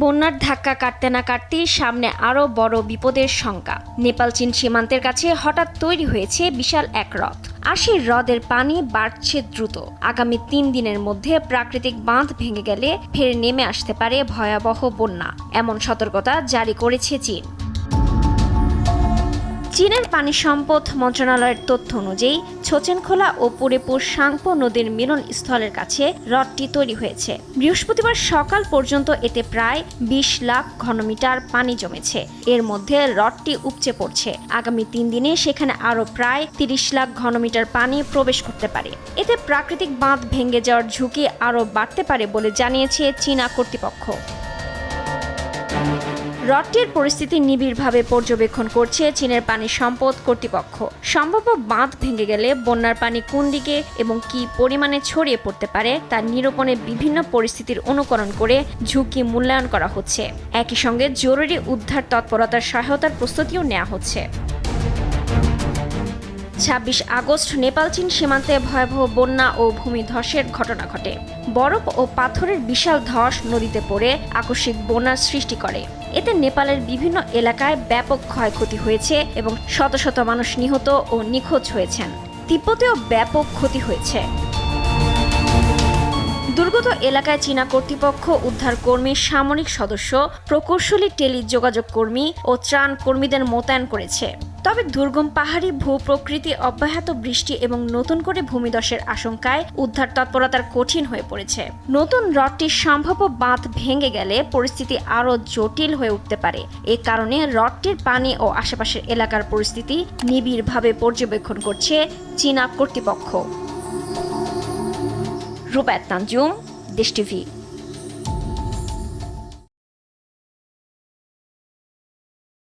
বন্যার ধাক্কা কাটতে না কাটতেই সামনে আরও বড় বিপদের শঙ্কা। নেপাল চীন সীমান্তের কাছে হঠাৎ তৈরি হয়েছে বিশাল এক হ্রদ। আর সেই হ্রদের পানি বাড়ছে দ্রুত। আগামী 3 দিনের মধ্যে প্রাকৃতিক বাঁধ ভেঙে গেলে ফের নেমে আসতে পারে ভয়াবহ বন্যা, এমন সতর্কতা জারি করেছে চীন। চীনের পানি সম্পদ মন্ত্রণালয়ের তথ্য অনুযায়ী ছোচেনখোলা ও পুরেপুর সাংপো নদীর মিলনস্থলের কাছে হ্রদটি তৈরি হয়েছে। বৃহস্পতিবার সকাল পর্যন্ত এতে প্রায় 20 লাখ ঘনমিটার পানি জমেছে। এর মধ্যে হ্রদটি উপচে পড়ছে। আগামী 3 দিনে সেখানে আরও প্রায় 30 লাখ ঘনমিটার পানি প্রবেশ করতে পারে। এতে প্রাকৃতিক বাঁধ ভেঙে যাওয়ার ঝুঁকি আরও বাড়তে পারে বলে জানিয়েছে চীনা কর্তৃপক্ষ। হ্রদটির পরিস্থিতি নিবিড়ভাবে পর্যবেক্ষণ করছে চীনের পানি সম্পদ কর্তৃপক্ষ। সম্ভাব্য বাঁধ ভেঙে গেলে বন্যার পানি কোন দিকে এবং কী পরিমাণে ছড়িয়ে পড়তে পারে তা নিরূপণে বিভিন্ন পরিস্থিতির অনুকরণ করে ঝুঁকি মূল্যায়ন করা হচ্ছে। একই সঙ্গে জরুরি উদ্ধার তৎপরতার সহায়তার প্রস্তুতিও নেওয়া হচ্ছে। 26 আগস্ট নেপাল চীন সীমান্তে ভয়াবহ বন্যা ও ভূমিধসের ঘটনা ঘটে। বরফ ও পাথরের বিশাল ধস নদীতে পড়ে আকস্মিক বন্যার সৃষ্টি করে। এতে নেপালের বিভিন্ন এলাকায় ব্যাপক ক্ষয়ক্ষতি হয়েছে এবং শত শত মানুষ নিহত ও নিখোঁজ হয়েছেন। তিব্বতেও ব্যাপক ক্ষতি হয়েছে। দুর্গত এলাকায় চীনা কর্তৃপক্ষ, উদ্ধারকর্মী, সামরিক সদস্য, প্রকৌশলী, টেলিযোগাযোগ কর্মী ও ত্রাণ কর্মীদের মোতায়েন করেছে। তবে দুর্গম পাহাড়ি ভূপ্রকৃতি, অব্যাহত বৃষ্টি এবং নতুন করে ভূমিধসের আশঙ্কায় উদ্ধার তৎপরতার কঠিন হয়ে পড়েছে। নতুন হ্রদটির সম্ভাব্য বাঁধ ভেঙে গেলে পরিস্থিতি আরও জটিল হয়ে উঠতে পারে। এ কারণে হ্রদটির পানি ও আশেপাশের এলাকার পরিস্থিতি নিবিড়ভাবে পর্যবেক্ষণ করছে চীনা কর্তৃপক্ষ। রুবায়েত তানজুম, দেশ টিভি।